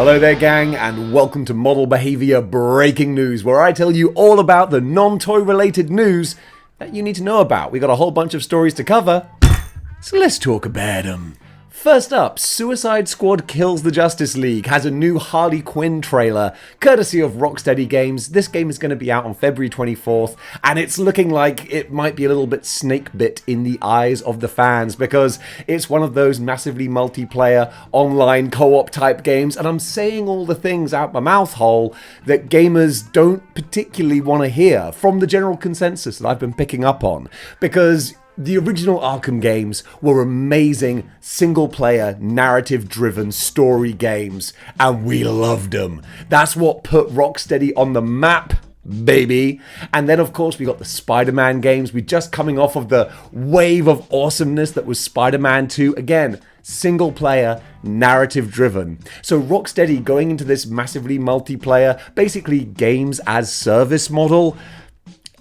Hello there, gang, and welcome to Model Behavior Breaking News, where I tell you all about the non-toy related news that you need to know about. We got a whole bunch of stories to cover, so let's talk about them. First up, Suicide Squad Kills the Justice League has a new Harley Quinn trailer, courtesy of Rocksteady Games. This game is going to be out on February 24th, and it's looking like it might be a little bit snake bit in the eyes of the fans, because it's one of those massively multiplayer, online co-op type games, and I'm saying all the things out my mouth hole that gamers don't particularly want to hear from the general consensus that I've been picking up on, because the original Arkham games were amazing, single-player, narrative-driven story games, and we loved them. That's what put Rocksteady on the map, baby. And then, of course, we got the SpiderMan games. We're just coming off of the wave of awesomeness that was Spider-Man 2. Again, single-player, narrative-driven. So Rocksteady going into this massively multiplayer, basically games-as-service model,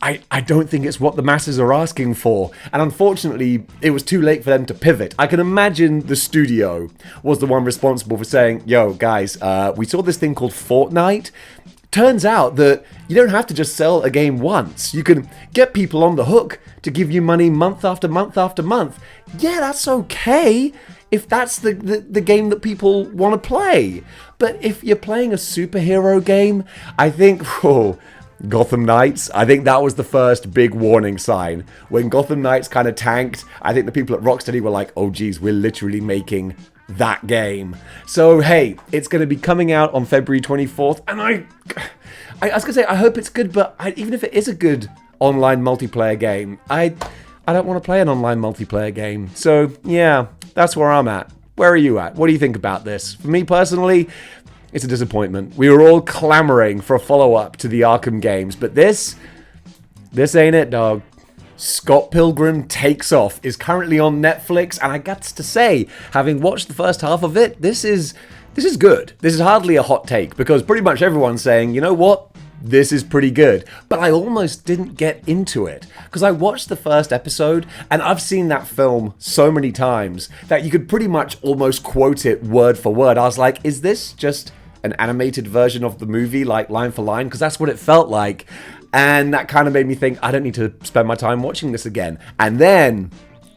I don't think it's what the masses are asking for. And unfortunately, it was too late for them to pivot. I can imagine the studio was the one responsible for saying, yo, guys, we saw this thing called Fortnite. Turns out that you don't have to just sell a game once. You can get people on the hook to give you money month after month after month. Yeah, that's okay if that's the game that people want to play. But if you're playing a superhero game, I think, Gotham Knights, I think that was the first big warning sign. When Gotham Knights kind of tanked, I think the people at Rocksteady were like, oh geez, we're literally making that game. So hey, it's going to be coming out on February 24th, and I was going to say, I hope it's good, but even if it is a good online multiplayer game, I don't want to play an online multiplayer game. So yeah, that's where I'm at. Where are you at? What do you think about this? For me personally, it's a disappointment. We were all clamoring for a follow-up to the Arkham games, but this ain't it, dog. Scott Pilgrim Takes Off is currently on Netflix, and I got to say, having watched the first half of it, this is good. This is hardly a hot take, because pretty much everyone's saying, you know what? This is pretty good. But I almost didn't get into it, because I watched the first episode, and I've seen that film so many times that you could pretty much almost quote it word for word. I was like, is this just an animated version of the movie, like line for line? Because that's what it felt like. And that kind of made me think, I don't need to spend my time watching this again. And then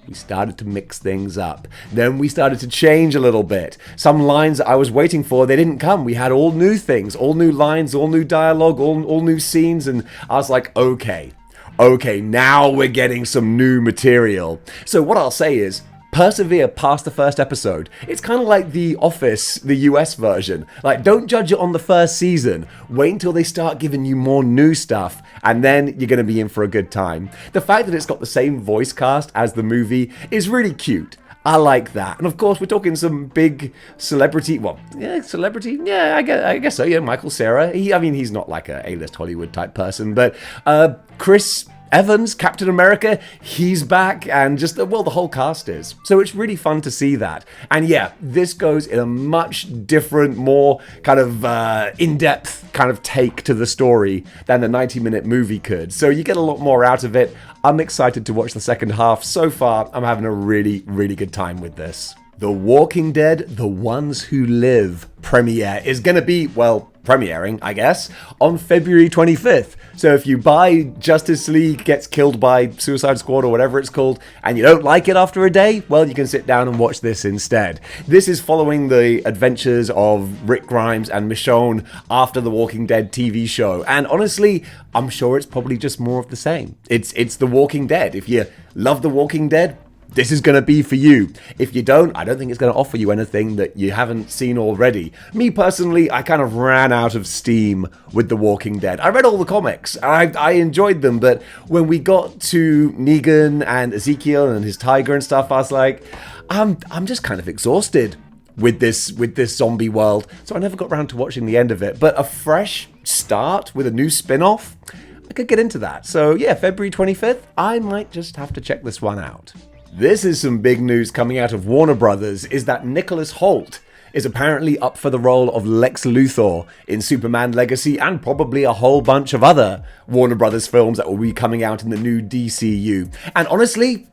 we started to mix things up. Then we started to change a little bit. Some lines that I was waiting for, they didn't come. We had all new things, all new lines, all new dialogue, all new scenes. And I was like, okay, now we're getting some new material. So what I'll say is, persevere past the first episode. It's kind of like The Office, the US version. Like, don't judge it on the first season. Wait until they start giving you more new stuff, and then you're going to be in for a good time. The fact that it's got the same voice cast as the movie is really cute. I like that. And of course, we're talking some big celebrity. Well, yeah, celebrity. Yeah, I guess so. Yeah, Michael Cera. He's not like a A-list Hollywood type person, but Chris Evans, Captain America, he's back, and just, well, the whole cast is. So it's really fun to see that. And yeah, this goes in a much different, more kind of in-depth kind of take to the story than the 90-minute movie could. So you get a lot more out of it. I'm excited to watch the second half. So far, I'm having a really, really good time with this. The Walking Dead, The Ones Who Live premiere is going to be, well, premiering, I guess, on February 25th. So if you buy Justice League Gets Killed by Suicide Squad or whatever it's called, and you don't like it after a day, well, you can sit down and watch this instead. This is following the adventures of Rick Grimes and Michonne after the Walking Dead TV show. And honestly, I'm sure it's probably just more of the same. It's The Walking Dead. If you love The Walking Dead, this is going to be for you. If you don't, I don't think it's going to offer you anything that you haven't seen already. Me personally, I kind of ran out of steam with The Walking Dead. I read all the comics, and I enjoyed them, but when we got to Negan and Ezekiel and his tiger and stuff, I was like, I'm just kind of exhausted with this zombie world, so I never got around to watching the end of it. But a fresh start with a new spin-off, I could get into that. So yeah, February 25th, I might just have to check this one out. This is some big news coming out of Warner Brothers, is that Nicholas Hoult is apparently up for the role of Lex Luthor in Superman Legacy, and probably a whole bunch of other Warner Brothers films that will be coming out in the new DCU. And honestly,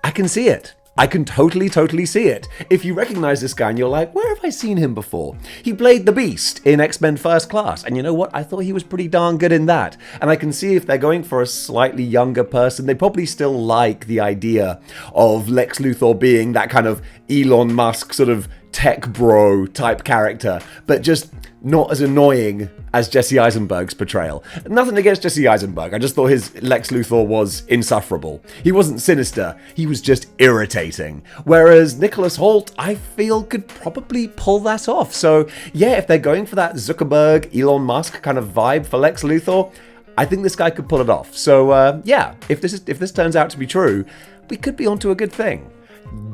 I can see it. I can totally see it. If you recognize this guy and you're like, where have I seen him before? He played the Beast in X-Men First Class, and you know what? I thought he was pretty darn good in that. And I can see if they're going for a slightly younger person, they probably still like the idea of Lex Luthor being that kind of Elon Musk sort of tech bro type character, but just not as annoying as Jesse Eisenberg's portrayal. Nothing against Jesse Eisenberg, I just thought his Lex Luthor was insufferable. He wasn't sinister, he was just irritating. Whereas Nicholas Hoult, I feel, could probably pull that off. So yeah, if they're going for that Zuckerberg, Elon Musk kind of vibe for Lex Luthor, I think this guy could pull it off. So yeah, if this turns out to be true, we could be onto a good thing.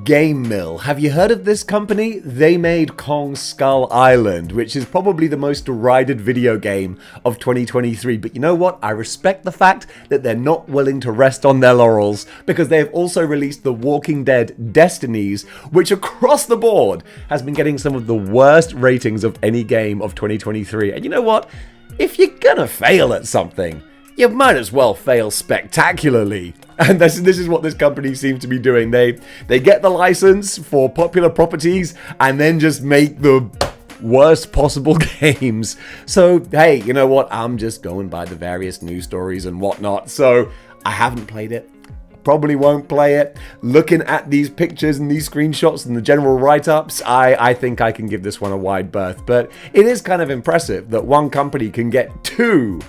Game Mill. Have you heard of this company? They made Kong Skull Island, which is probably the most derided video game of 2023. But you know what? I respect the fact that they're not willing to rest on their laurels, because they have also released The Walking Dead Destinies, which across the board has been getting some of the worst ratings of any game of 2023. And you know what? If you're gonna fail at something, you might as well fail spectacularly. And this is what this company seems to be doing. They get the license for popular properties and then just make the worst possible games. So, hey, you know what? I'm just going by the various news stories and whatnot. So, I haven't played it. Probably won't play it. Looking at these pictures and these screenshots and the general write-ups, I think I can give this one a wide berth. But it is kind of impressive that one company can get two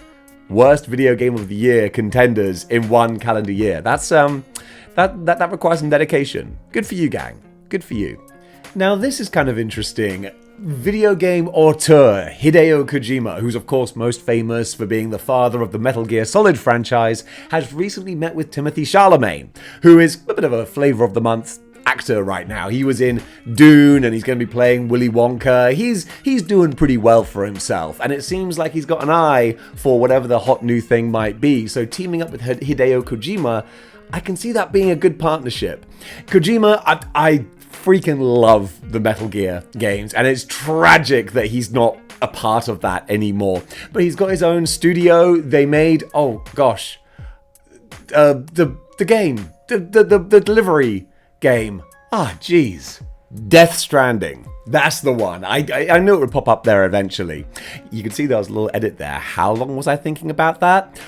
worst video game of the year contenders in one calendar year. That's that requires some dedication. Good for you, gang. Good for you. Now this is kind of interesting. Video game auteur Hideo Kojima, who's of course most famous for being the father of the Metal Gear Solid franchise, has recently met with Timothée Chalamet, who is a bit of a flavor of the month actor right now. He was in Dune and he's going to be playing Willy Wonka. He's doing pretty well for himself, and it seems like he's got an eye for whatever the hot new thing might be. So teaming up with Hideo Kojima, I can see that being a good partnership. Kojima, I freaking love the Metal Gear games, and it's tragic that he's not a part of that anymore. But he's got his own studio. They made, oh gosh, the game, the delivery game. Jeez. Death Stranding. That's the one. I knew it would pop up there eventually. You can see there was a little edit there. How long was I thinking about that?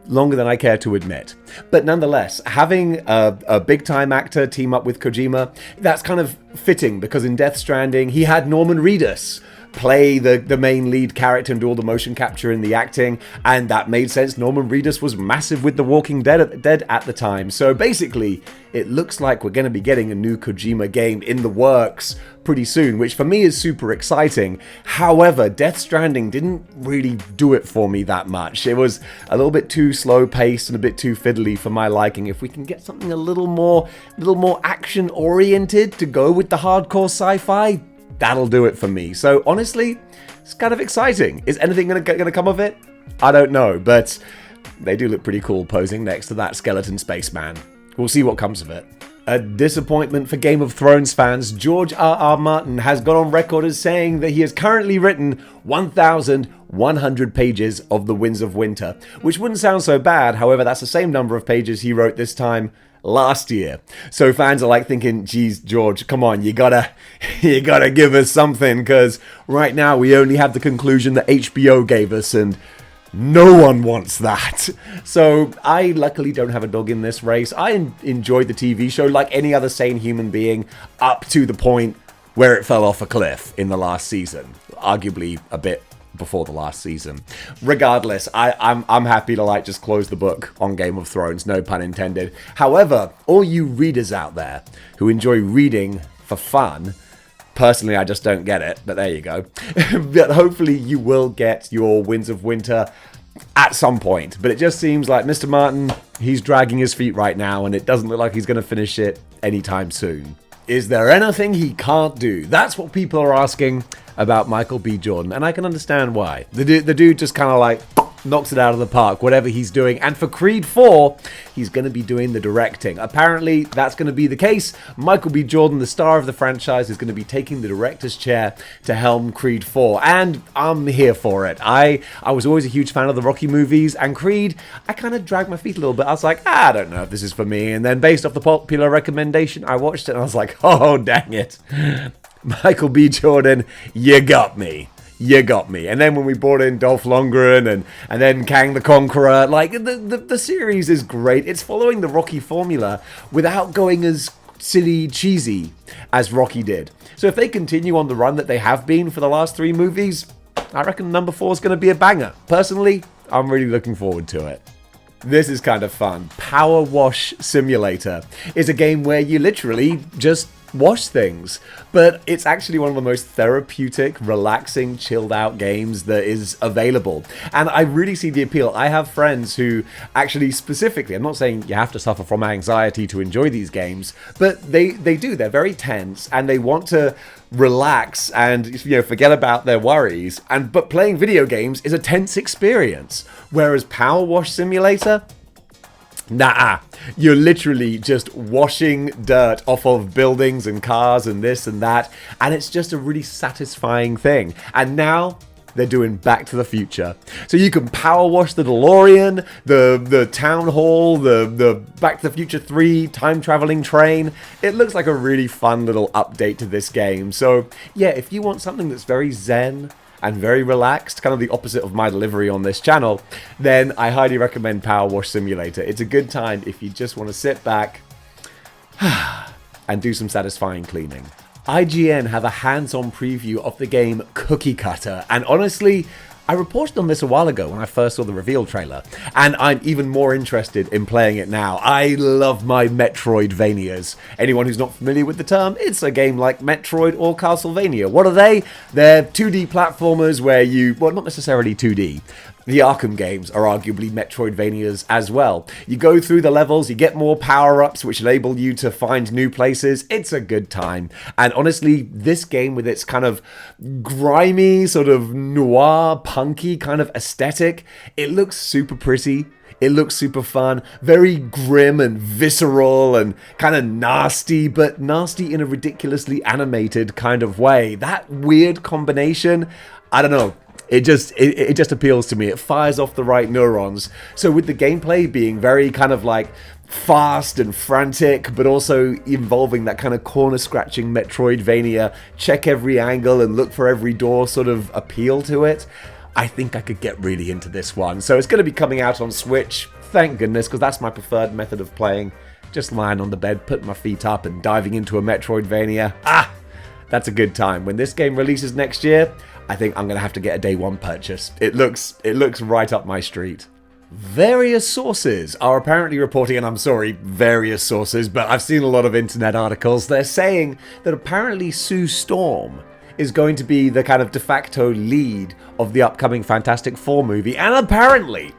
Longer than I care to admit. But nonetheless, having a big-time actor team up with Kojima, that's kind of fitting, because in Death Stranding, he had Norman Reedus play the main lead character and do all the motion capture and the acting, and that made sense. Norman Reedus was massive with The Walking Dead at the time. So basically, it looks like we're going to be getting a new Kojima game in the works pretty soon, which for me is super exciting. However, Death Stranding didn't really do it for me that much. It was a little bit too slow paced and a bit too fiddly for my liking. If we can get something a little more action oriented to go with the hardcore sci-fi, that'll do it for me. So honestly, it's kind of exciting. Is anything going to come of it? I don't know, but they do look pretty cool posing next to that skeleton spaceman. We'll see what comes of it. A disappointment for Game of Thrones fans. George R.R. Martin has gone on record as saying that he has currently written 1,100 pages of The Winds of Winter, which wouldn't sound so bad. However, that's the same number of pages he wrote this time last year. So fans are like thinking, geez, George, come on, you gotta give us something, because right now we only have the conclusion that HBO gave us, and no one wants that. So I luckily don't have a dog in this race. I enjoyed the TV show like any other sane human being, up to the point where it fell off a cliff in the last season, arguably a bit before the last season. Regardless, I'm happy to just close the book on Game of Thrones, no pun intended. However, all you readers out there who enjoy reading for fun, personally I just don't get it, but there you go. But hopefully you will get your Winds of Winter at some point. But it just seems like Mr. Martin, he's dragging his feet right now, and it doesn't look like he's going to finish it anytime soon. Is there anything he can't do? That's what people are asking about Michael B. Jordan, and I can understand why. The dude just kind of knocks it out of the park, whatever he's doing. And for Creed 4, he's going to be doing the directing. Apparently, that's going to be the case. Michael B. Jordan, the star of the franchise, is going to be taking the director's chair to helm Creed 4. And I'm here for it. I was always a huge fan of the Rocky movies, and Creed, I kind of dragged my feet a little bit. I was like, I don't know if this is for me. And then based off the popular recommendation, I watched it and I was like, oh, dang it. Michael B. Jordan, you got me. You got me. And then when we brought in Dolph Lundgren and then Kang the Conqueror, like, the series is great. It's following the Rocky formula without going as silly, cheesy as Rocky did. So if they continue on the run that they have been for the last 3 movies, I reckon number 4 is going to be a banger. Personally, I'm really looking forward to it. This is kind of fun. Power Wash Simulator is a game where you literally just wash things, but it's actually one of the most therapeutic, relaxing, chilled out games that is available. And I really see the appeal. I have friends who actually specifically, I'm not saying you have to suffer from anxiety to enjoy these games, but they do. They're very tense and they want to relax and forget about their worries. But playing video games is a tense experience. Whereas Power Wash Simulator, nah, you're literally just washing dirt off of buildings and cars and this and that, and it's just a really satisfying thing. And now they're doing Back to the Future. So you can power wash the DeLorean, the town hall, the Back to the Future 3 time-traveling train. It looks like a really fun little update to this game. So yeah, if you want something that's very zen and very relaxed, kind of the opposite of my delivery on this channel, then I highly recommend Power Wash Simulator. It's a good time if you just want to sit back and do some satisfying cleaning. IGN have a hands-on preview of the game Cookie Cutter, and honestly, I reported on this a while ago when I first saw the reveal trailer, and I'm even more interested in playing it now. I love my Metroidvanias. Anyone who's not familiar with the term, it's a game like Metroid or Castlevania. What are they? They're 2D platformers where well, not necessarily 2D. The Arkham games are arguably Metroidvanias as well. You go through the levels, you get more power-ups which enable you to find new places. It's a good time. And honestly, this game with its kind of grimy, sort of noir, punky kind of aesthetic, it looks super pretty. It looks super fun, very grim and visceral and kind of nasty, but nasty in a ridiculously animated kind of way. That weird combination, I don't know. It just appeals to me. It fires off the right neurons. So with the gameplay being very kind of like fast and frantic, but also involving that kind of corner-scratching Metroidvania, check every angle and look for every door sort of appeal to it, I think I could get really into this one. So it's going to be coming out on Switch, thank goodness, because that's my preferred method of playing. Just lying on the bed, putting my feet up and diving into a Metroidvania. That's a good time. When this game releases next year, I think I'm going to have to get a day one purchase. It looks right up my street. Various sources are apparently reporting, and I'm sorry, various sources, but I've seen a lot of internet articles. They're saying that apparently Sue Storm is going to be the kind of de facto lead of the upcoming Fantastic Four movie, and apparently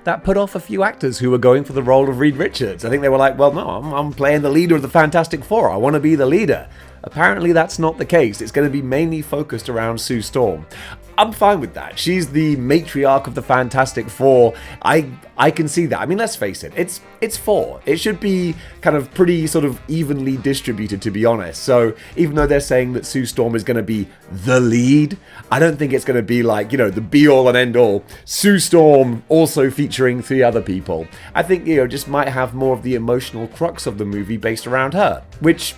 that put off a few actors who were going for the role of Reed Richards. I think they were like, well, no, I'm playing the leader of the Fantastic Four. I want to be the leader. Apparently that's not the case. It's going to be mainly focused around Sue Storm. I'm fine with that. She's the matriarch of the Fantastic Four. I can see that. I mean, let's face it. It's 4. It should be kind of pretty sort of evenly distributed, to be honest. So even though they're saying that Sue Storm is going to be the lead, I don't think it's going to be like, the be-all and end-all. Sue Storm also featuring 3 other people. I think, just might have more of the emotional crux of the movie based around her, which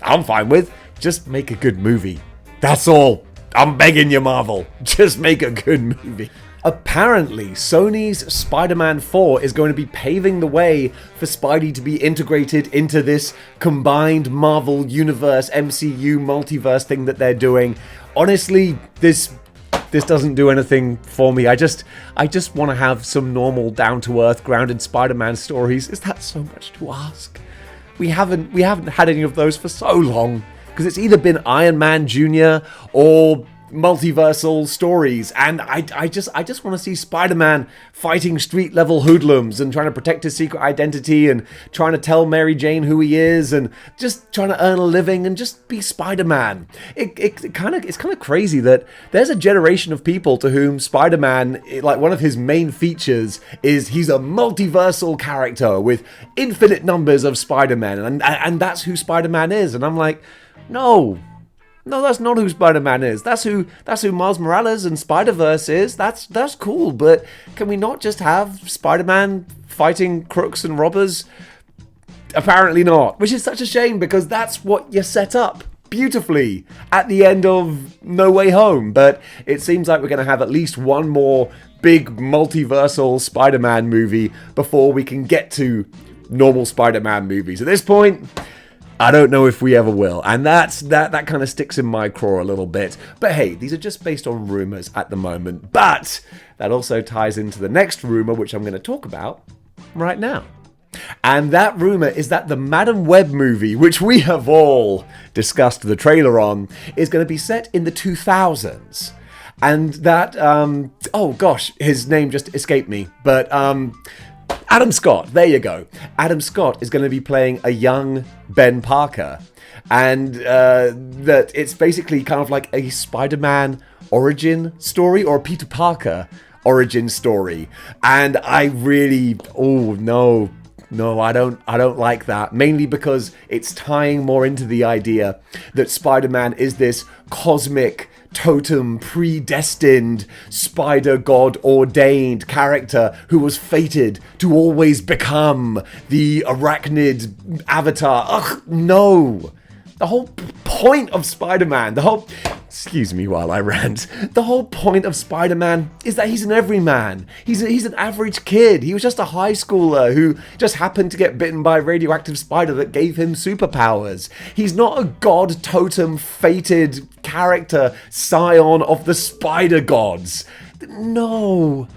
I'm fine with. Just make a good movie. That's all. I'm begging you, Marvel. Just make a good movie. Apparently, Sony's Spider-Man 4 is going to be paving the way for Spidey to be integrated into this combined Marvel Universe, MCU, multiverse thing that they're doing. Honestly, this doesn't do anything for me. I just want to have some normal, down-to-earth, grounded Spider-Man stories. Is that so much to ask? We haven't had any of those for so long. Because it's either been Iron Man Jr. or multiversal stories, and I just want to see Spider-Man fighting street level hoodlums and trying to protect his secret identity and trying to tell Mary Jane who he is and just trying to earn a living and just be Spider-Man. It's kind of crazy that there's a generation of people to whom Spider-Man, like one of his main features is he's a multiversal character with infinite numbers of Spider-Man, and that's who Spider-Man is. And I'm like, no, that's not who Spider-Man is. That's who Miles Morales and Spider-Verse is. That's cool, but can we not just have Spider-Man fighting crooks and robbers? Apparently not, which is such a shame because that's what you set up beautifully at the end of No Way Home. But it seems like we're going to have at least one more big multiversal Spider-Man movie before we can get to normal Spider-Man movies. At this point, I don't know if we ever will, and that kind of sticks in my craw a little bit. But hey, these are just based on rumors at the moment. But that also ties into the next rumor, which I'm going to talk about right now. And that rumor is that the Madam Web movie, which we have all discussed the trailer on, is going to be set in the 2000s. And that, oh gosh, his name just escaped me, but Adam Scott, there you go. Adam Scott is going to be playing a young Ben Parker. And that it's basically kind of like a Spider-Man origin story or a Peter Parker origin story. And I really, no, I don't like that. Mainly because it's tying more into the idea that Spider-Man is this cosmic totem, predestined, spider god ordained character who was fated to always become the arachnid avatar. Ugh, no. The whole point of Spider-Man, excuse me while I rant, the whole point of Spider-Man is that he's an everyman. He's an average kid. He was just a high schooler who just happened to get bitten by a radioactive spider that gave him superpowers. He's not a god totem fated character, scion of the spider gods. No,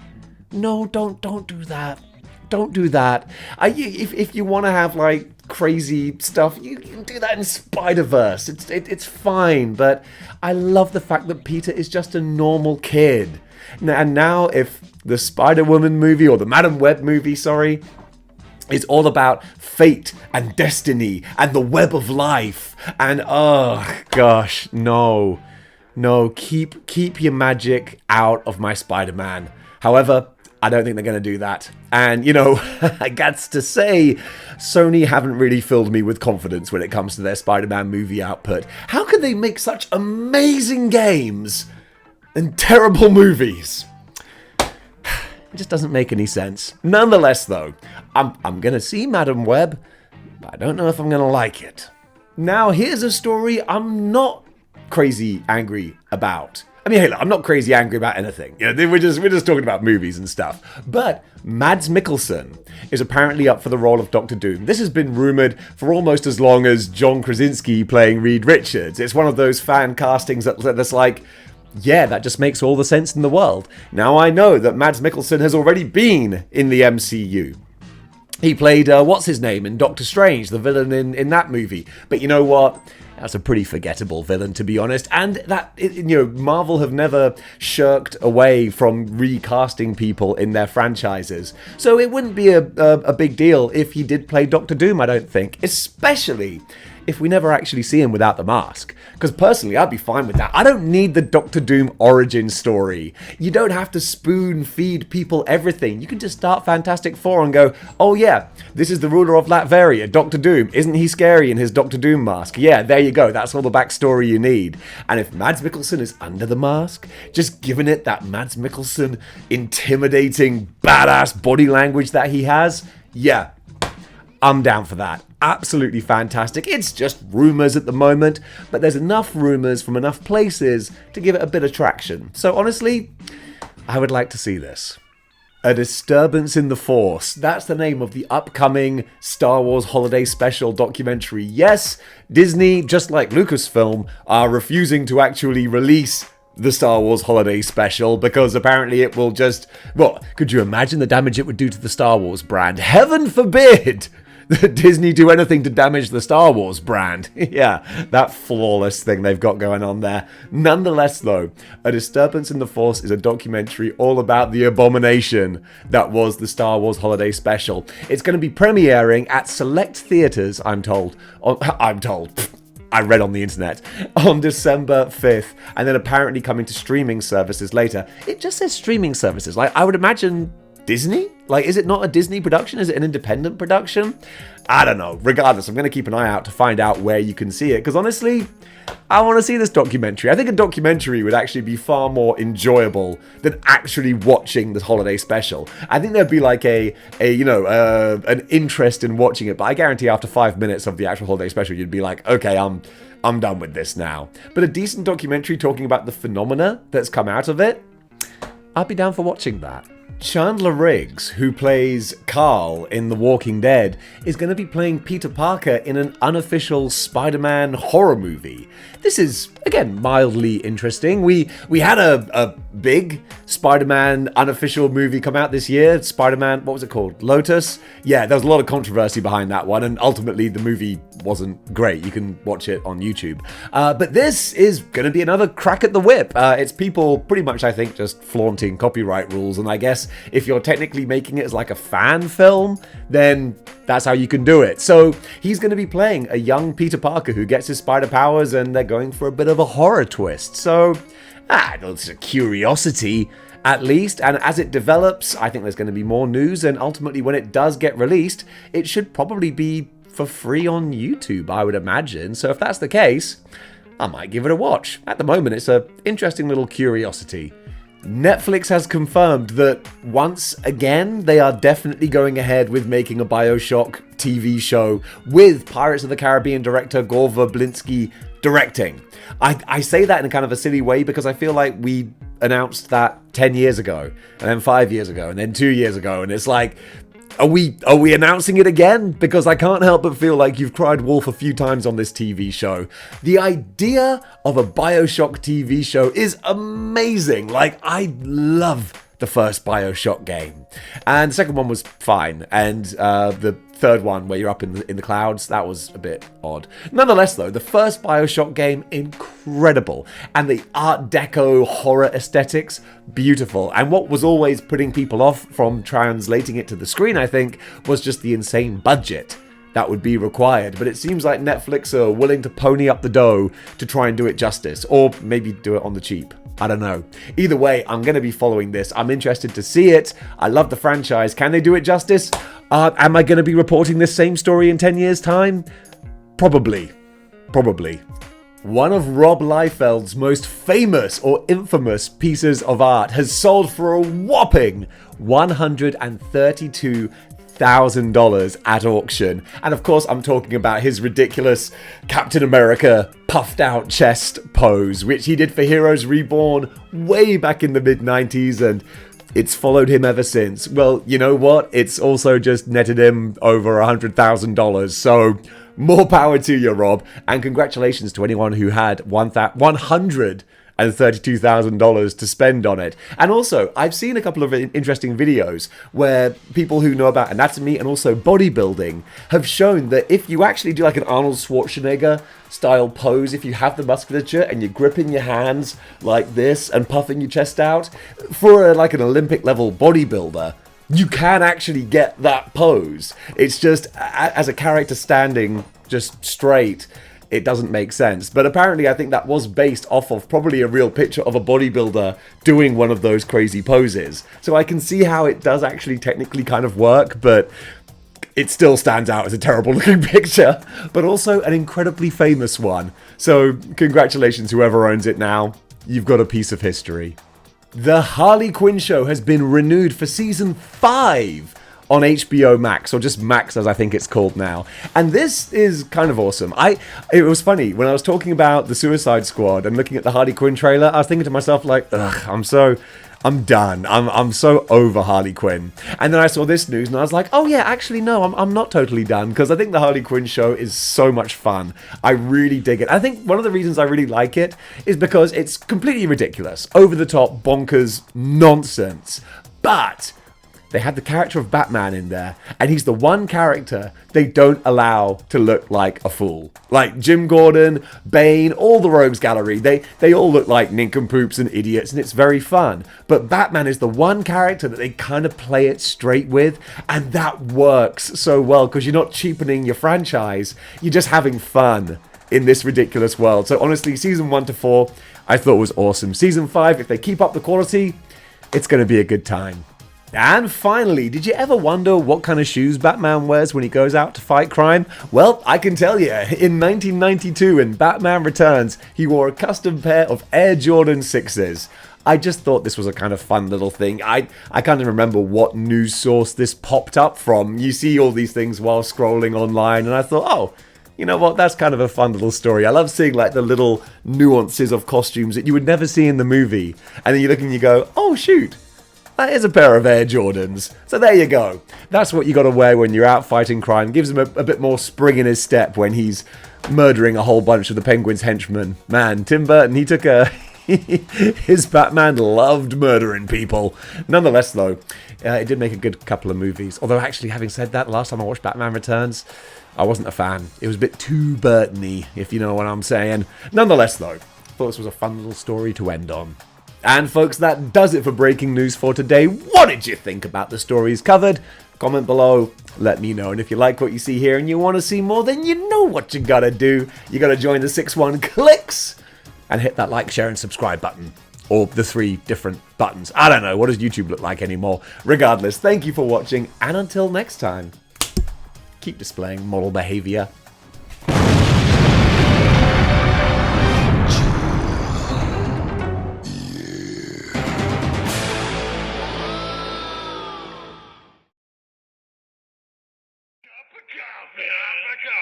don't do that. Don't do that. If you want to have like crazy stuff, you can do that in Spider-Verse. It's fine, but I love the fact that Peter is just a normal kid. And now if the Spider-Woman movie, or the Madam Web movie, sorry, is all about fate and destiny and the web of life, and oh gosh, no, keep your magic out of my Spider-Man. However, I don't think they're going to do that. And, you know, I got to say, Sony haven't really filled me with confidence when it comes to their Spider-Man movie output. How could they make such amazing games and terrible movies? It just doesn't make any sense. Nonetheless, though, I'm going to see Madam Web, but I don't know if I'm going to like it. Now, here's a story I'm not crazy angry about. I mean, hey, look, I'm not crazy angry about anything. You know, we're just talking about movies and stuff. But Mads Mikkelsen is apparently up for the role of Dr. Doom. This has been rumored for almost as long as John Krasinski playing Reed Richards. It's one of those fan castings that's like, yeah, that just makes all the sense in the world. Now I know that Mads Mikkelsen has already been in the MCU. He played, what's his name, in Doctor Strange, the villain in that movie. But you know what? That's a pretty forgettable villain, to be honest. And that, Marvel have never shirked away from recasting people in their franchises. So it wouldn't be a big deal if he did play Doctor Doom, I don't think. Especially if we never actually see him without the mask. Because personally, I'd be fine with that. I don't need the Doctor Doom origin story. You don't have to spoon feed people everything. You can just start Fantastic Four and go, oh yeah, this is the ruler of Latveria, Doctor Doom. Isn't he scary in his Doctor Doom mask? Yeah, there you go. That's all the backstory you need. And if Mads Mikkelsen is under the mask, just giving it that Mads Mikkelsen intimidating, badass body language that he has, yeah, I'm down for that. Absolutely fantastic. It's just rumours at the moment, but there's enough rumours from enough places to give it a bit of traction. So honestly, I would like to see this. A Disturbance in the Force. That's the name of the upcoming Star Wars Holiday Special documentary. Yes, Disney, just like Lucasfilm, are refusing to actually release the Star Wars Holiday Special because apparently it will just... Well, could you imagine the damage it would do to the Star Wars brand? Heaven forbid Disney do anything to damage the Star Wars brand. Yeah, that flawless thing they've got going on there. Nonetheless, though, A Disturbance in the Force is a documentary all about the abomination that was the Star Wars Holiday Special. It's going to be premiering at select theaters, I'm told. I read on the internet, on December 5th, and then apparently coming to streaming services later. It just says streaming services. Like, I would imagine Disney? Like, is it not a Disney production? Is it an independent production? I don't know. Regardless, I'm going to keep an eye out to find out where you can see it, because honestly, I want to see this documentary. I think a documentary would actually be far more enjoyable than actually watching this holiday special. I think there'd be like an interest in watching it, but I guarantee after 5 minutes of the actual holiday special, you'd be like, okay, I'm done with this now. But a decent documentary talking about the phenomena that's come out of it, I'd be down for watching that. Chandler Riggs, who plays Carl in The Walking Dead, is going to be playing Peter Parker in an unofficial Spider-Man horror movie. This is, again, mildly interesting. We had a big Spider-Man unofficial movie come out this year. Spider-Man, what was it called? Lotus? Yeah, there was a lot of controversy behind that one, and ultimately the movie wasn't great. You can watch it on YouTube. But this is going to be another crack at the whip. It's people pretty much, I think, just flaunting copyright rules, and I guess if you're technically making it as like a fan film, then that's how you can do it. So he's going to be playing a young Peter Parker who gets his spider powers, and they're going for a bit of a horror twist. So, it's a curiosity at least, and as it develops, I think there's going to be more news, and ultimately when it does get released, it should probably be for free on YouTube, I would imagine. So if that's the case, I might give it a watch. At the moment, it's an interesting little curiosity. Netflix has confirmed that once again, they are definitely going ahead with making a BioShock TV show with Pirates of the Caribbean director Gore Verbinski directing. I say that in a kind of a silly way because I feel like we announced that 10 years ago, and then 5 years ago, and then 2 years ago, and it's like, Are we announcing it again? Because I can't help but feel like you've cried wolf a few times on this TV show. The idea of a BioShock TV show is amazing. Like, I love the first BioShock game. And the second one was fine. And the third one, where you're up in the clouds, that was a bit odd. Nonetheless, though, the first BioShock game, incredible. And the Art Deco horror aesthetics, beautiful. And what was always putting people off from translating it to the screen, I think, was just the insane budget that would be required. But it seems like Netflix are willing to pony up the dough to try and do it justice. Or maybe do it on the cheap. I don't know. Either way, I'm going to be following this. I'm interested to see it. I love the franchise. Can they do it justice? Am I going to be reporting this same story in 10 years' time? Probably. One of Rob Liefeld's most famous or infamous pieces of art has sold for a whopping $132,000 at auction. And of course, I'm talking about his ridiculous Captain America puffed out chest pose, which he did for Heroes Reborn way back in the mid-90s, and it's followed him ever since. Well, you know what? It's also just netted him over $100,000. So more power to you, Rob. And congratulations to anyone who had $132,000 to spend on it. And also, I've seen a couple of interesting videos where people who know about anatomy and also bodybuilding have shown that if you actually do like an Arnold Schwarzenegger style pose, if you have the musculature and you're gripping your hands like this and puffing your chest out, for like an Olympic level bodybuilder, you can actually get that pose. It's just, as a character standing just straight, it doesn't make sense. But apparently I think that was based off of probably a real picture of a bodybuilder doing one of those crazy poses. So I can see how it does actually technically kind of work, but it still stands out as a terrible looking picture, but also an incredibly famous one. So congratulations whoever owns it now. You've got a piece of history. The Harley Quinn show has been renewed for season 5 on HBO Max, or just Max as I think it's called now. And this is kind of awesome. It was funny, when I was talking about the Suicide Squad and looking at the Harley Quinn trailer, I was thinking to myself like, ugh, I'm done. I'm so over Harley Quinn. And then I saw this news and I was like, oh yeah, actually no, I'm not totally done, because I think the Harley Quinn show is so much fun. I really dig it. I think one of the reasons I really like it is because it's completely ridiculous, over the top, bonkers nonsense. But they had the character of Batman in there, and he's the one character they don't allow to look like a fool. Like Jim Gordon, Bane, all the Rogues Gallery, they all look like nincompoops and idiots, and it's very fun. But Batman is the one character that they kind of play it straight with, and that works so well, because you're not cheapening your franchise, you're just having fun in this ridiculous world. So honestly, season 1 to 4, I thought was awesome. Season 5, if they keep up the quality, it's going to be a good time. And finally, did you ever wonder what kind of shoes Batman wears when he goes out to fight crime? Well, I can tell you, in 1992 in Batman Returns, he wore a custom pair of Air Jordan 6s. I just thought this was a kind of fun little thing. I can't even remember what news source this popped up from. You see all these things while scrolling online, and I thought, oh, you know what, that's kind of a fun little story. I love seeing like the little nuances of costumes that you would never see in the movie. And then you look and you go, oh shoot, that is a pair of Air Jordans. So there you go. That's what you got to wear when you're out fighting crime. Gives him a bit more spring in his step when he's murdering a whole bunch of the Penguin's henchmen. Man, Tim Burton, he took a... his Batman loved murdering people. Nonetheless, though, it did make a good couple of movies. Although, actually, having said that, last time I watched Batman Returns, I wasn't a fan. It was a bit too Burton-y, if you know what I'm saying. Nonetheless, though, thought this was a fun little story to end on. And folks, that does it for breaking news for today. What did you think about the stories covered? Comment below, let me know. And if you like what you see here and you want to see more, then you know what you gotta do. You gotta join the 6-1 clicks and hit that like, share, and subscribe button. Or the 3 different buttons. I don't know, what does YouTube look like anymore? Regardless, thank you for watching, and until next time, keep displaying model behavior.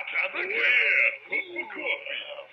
Cup of coffee.